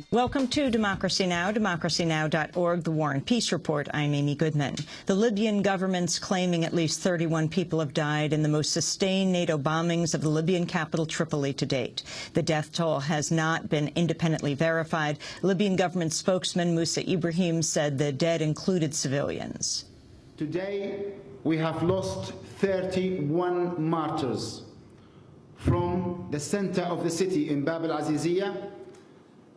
Welcome to Democracy Now!, democracynow.org, The War and Peace Report. I'm Amy Goodman. The Libyan government's claiming at least 31 people have died in the most sustained NATO bombings of the Libyan capital, Tripoli, to date. The death toll has not been independently verified. Libyan government spokesman Musa Ibrahim said the dead included civilians. Today, we have lost 31 martyrs from the center of the city in Bab al-Aziziyah,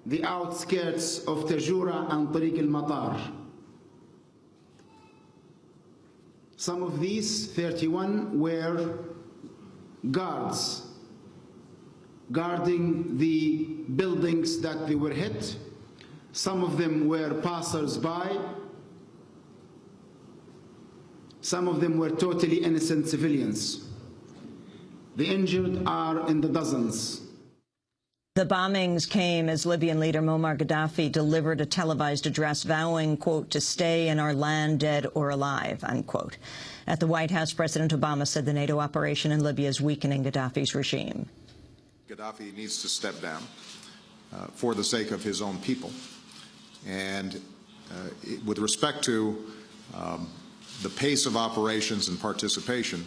the outskirts of Tajura and Tariq al-Matar. Some of these 31 were guards guarding the buildings that they were hit. Some of them were passers-by. Some of them were totally innocent civilians. The injured are in the dozens. The bombings came as Libyan leader Muammar Gaddafi delivered a televised address vowing, quote, to stay in our land dead or alive, unquote. At the White House, President Obama said the NATO operation in Libya is weakening Gaddafi's regime. Gaddafi needs to step down for the sake of his own people. And with respect to the pace of operations and participation,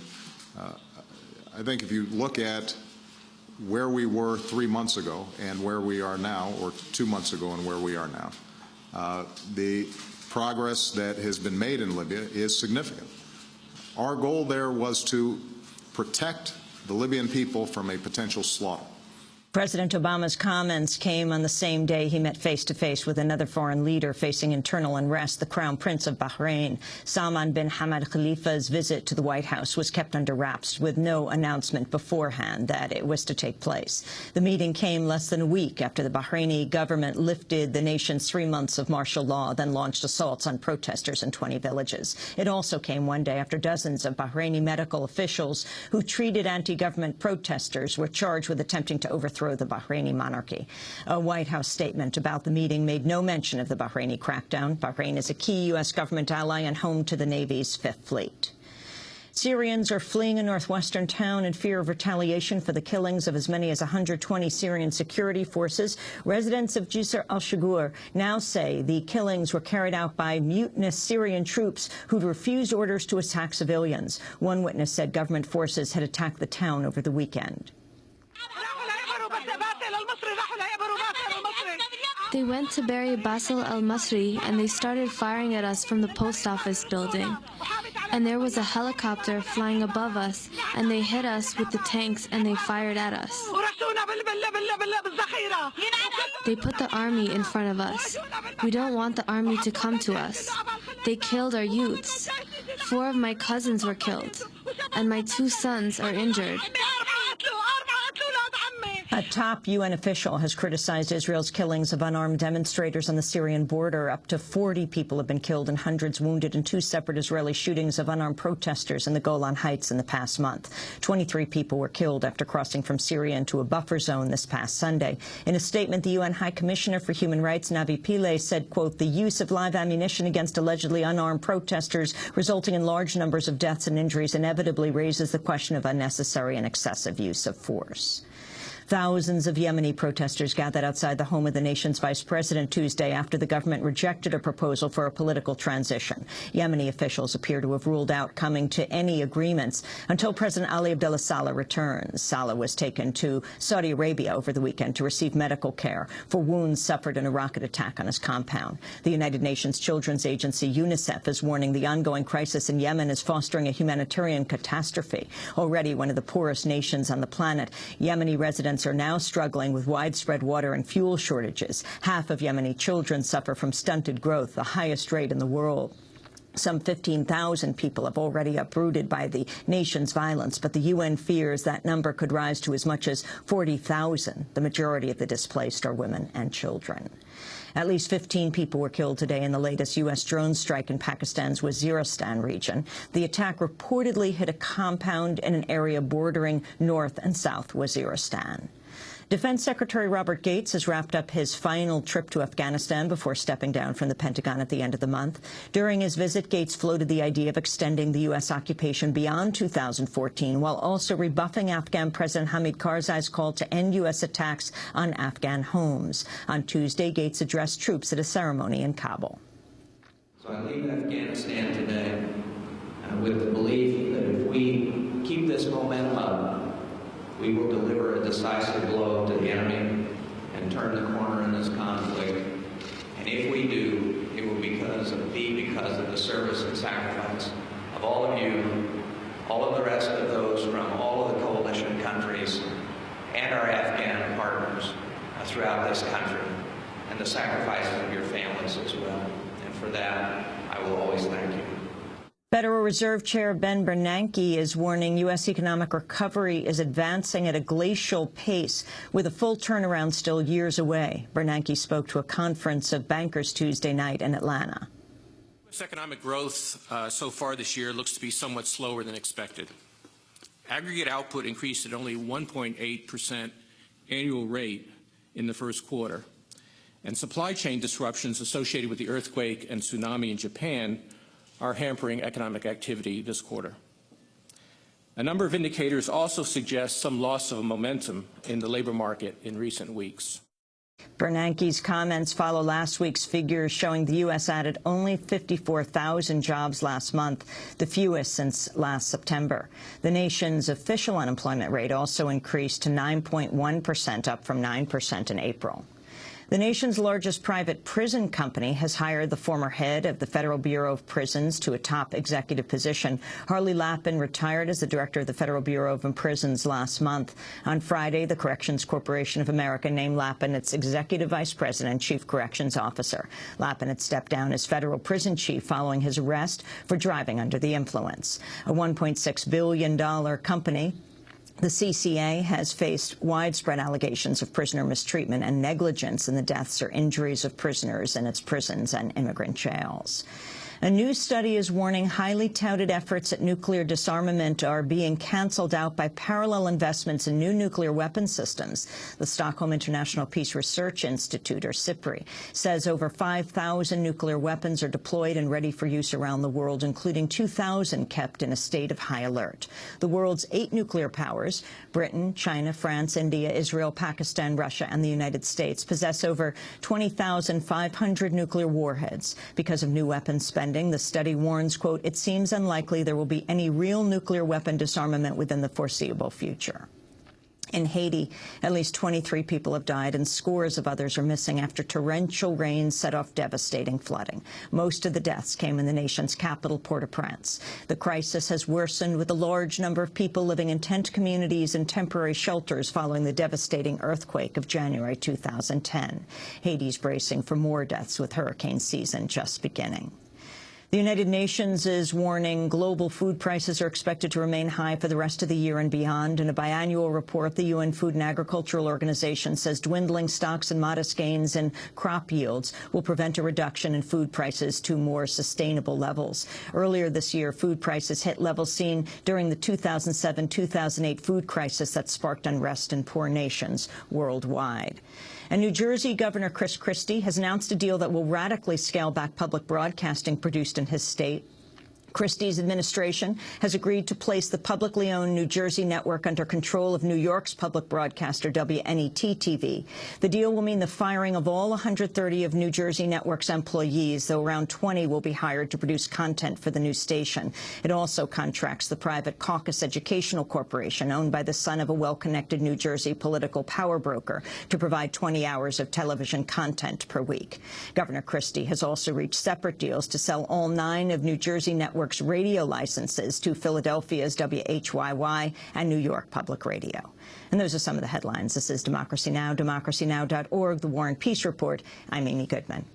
I think if you look at where we were 3 months ago and where we are now, or 2 months ago and where we are now, the progress that has been made in Libya is significant. Our goal there was to protect the Libyan people from a potential slaughter. President Obama's comments came on the same day he met face-to-face with another foreign leader facing internal unrest, the Crown Prince of Bahrain. Salman bin Hamad Khalifa's visit to the White House was kept under wraps with no announcement beforehand that it was to take place. The meeting came less than a week after the Bahraini government lifted the nation's 3 months of martial law, then launched assaults on protesters in 20 villages. It also came one day after dozens of Bahraini medical officials who treated anti-government protesters were charged with attempting to overthrow the Bahraini monarchy. A White House statement about the meeting made no mention of the Bahraini crackdown. Bahrain is a key U.S. government ally and home to the Navy's Fifth Fleet. Syrians are fleeing a northwestern town in fear of retaliation for the killings of as many as 120 Syrian security forces. Residents of Jisr al-Shugur now say the killings were carried out by mutinous Syrian troops who'd refused orders to attack civilians. One witness said government forces had attacked the town over the weekend. They went to bury Basil al-Masri and they started firing at us from the post office building. And there was a helicopter flying above us and they hit us with the tanks and they fired at us. They put the army in front of us. We don't want the army to come to us. They killed our youths. 4 of my cousins were killed and my 2 sons are injured. A top UN official has criticized Israel's killings of unarmed demonstrators on the Syrian border. Up to 40 people have been killed and hundreds wounded in 2 separate Israeli shootings of unarmed protesters in the Golan Heights in the past month. 23 people were killed after crossing from Syria into a buffer zone this past Sunday. In a statement, the UN High Commissioner for Human Rights, Navi Pillay, said, quote, the use of live ammunition against allegedly unarmed protesters, resulting in large numbers of deaths and injuries, inevitably raises the question of unnecessary and excessive use of force. Thousands of Yemeni protesters gathered outside the home of the nation's vice president Tuesday after the government rejected a proposal for a political transition. Yemeni officials appear to have ruled out coming to any agreements until President Ali Abdullah Saleh returns. Saleh was taken to Saudi Arabia over the weekend to receive medical care for wounds suffered in a rocket attack on his compound. The United Nations Children's Agency, UNICEF, is warning the ongoing crisis in Yemen is fostering a humanitarian catastrophe. Already one of the poorest nations on the planet, Yemeni residents are now struggling with widespread water and fuel shortages. Half of Yemeni children suffer from stunted growth, the highest rate in the world. Some 15,000 people have already uprooted by the nation's violence, but the UN fears that number could rise to as much as 40,000. The majority of the displaced are women and children. At least 15 people were killed today in the latest U.S. drone strike in Pakistan's Waziristan region. The attack reportedly hit a compound in an area bordering north and south Waziristan. Defense Secretary Robert Gates has wrapped up his final trip to Afghanistan before stepping down from the Pentagon at the end of the month. During his visit, Gates floated the idea of extending the U.S. occupation beyond 2014, while also rebuffing Afghan President Hamid Karzai's call to end U.S. attacks on Afghan homes. On Tuesday, Gates addressed troops at a ceremony in Kabul. So I leave Afghanistan today with the belief that if we keep this momentum up, we will deliver a decisive blow to the enemy and turn the corner in this conflict. And if we do, it will be because of the service and sacrifice of all of you, all of the rest of those from all of the coalition countries and our Afghan partners throughout this country, and the sacrifices of your families as well. And for that, I will always thank you. Federal Reserve Chair Ben Bernanke is warning U.S. economic recovery is advancing at a glacial pace, with a full turnaround still years away. Bernanke spoke to a conference of bankers Tuesday night in Atlanta. U.S. economic growth so far this year looks to be somewhat slower than expected. Aggregate output increased at only 1.8% annual rate in the first quarter, and supply chain disruptions associated with the earthquake and tsunami in Japan are hampering economic activity this quarter. A number of indicators also suggest some loss of momentum in the labor market in recent weeks. Bernanke's comments follow last week's figures showing the U.S. added only 54,000 jobs last month, the fewest since last September. The nation's official unemployment rate also increased to 9.1%, up from 9% in April. The nation's largest private prison company has hired the former head of the Federal Bureau of Prisons to a top executive position. Harley Lappin retired as the director of the Federal Bureau of Prisons last month. On Friday, the Corrections Corporation of America named Lappin its executive vice president and chief corrections officer. Lappin had stepped down as federal prison chief following his arrest for driving under the influence. A $1.6 billion company, the CCA has faced widespread allegations of prisoner mistreatment and negligence in the deaths or injuries of prisoners in its prisons and immigrant jails. A new study is warning highly touted efforts at nuclear disarmament are being canceled out by parallel investments in new nuclear weapon systems. The Stockholm International Peace Research Institute, or SIPRI, says over 5,000 nuclear weapons are deployed and ready for use around the world, including 2,000 kept in a state of high alert. The world's 8 nuclear powers, Britain, China, France, India, Israel, Pakistan, Russia, and the United States, possess over 20,500 nuclear warheads. Because of new weapons spending, the study warns, quote, it seems unlikely there will be any real nuclear weapon disarmament within the foreseeable future. In Haiti, at least 23 people have died and scores of others are missing after torrential rains set off devastating flooding. Most of the deaths came in the nation's capital, Port-au-Prince. The crisis has worsened with a large number of people living in tent communities and temporary shelters following the devastating earthquake of January 2010. Haiti's bracing for more deaths with hurricane season just beginning. The United Nations is warning global food prices are expected to remain high for the rest of the year and beyond. In a biannual report, the UN Food and Agricultural Organization says dwindling stocks and modest gains in crop yields will prevent a reduction in food prices to more sustainable levels. Earlier this year, food prices hit levels seen during the 2007-2008 food crisis that sparked unrest in poor nations worldwide. And New Jersey Governor Chris Christie has announced a deal that will radically scale back public broadcasting produced in his state. Christie's administration has agreed to place the publicly owned New Jersey network under control of New York's public broadcaster, WNET-TV. The deal will mean the firing of all 130 of New Jersey Network's employees, though around 20 will be hired to produce content for the new station. It also contracts the private Caucus Educational Corporation, owned by the son of a well-connected New Jersey political power broker, to provide 20 hours of television content per week. Governor Christie has also reached separate deals to sell all 9 of New Jersey Network's radio licenses to Philadelphia's WHYY and New York Public Radio. And those are some of the headlines. This is Democracy Now!, democracynow.org, The War and Peace Report. I'm Amy Goodman.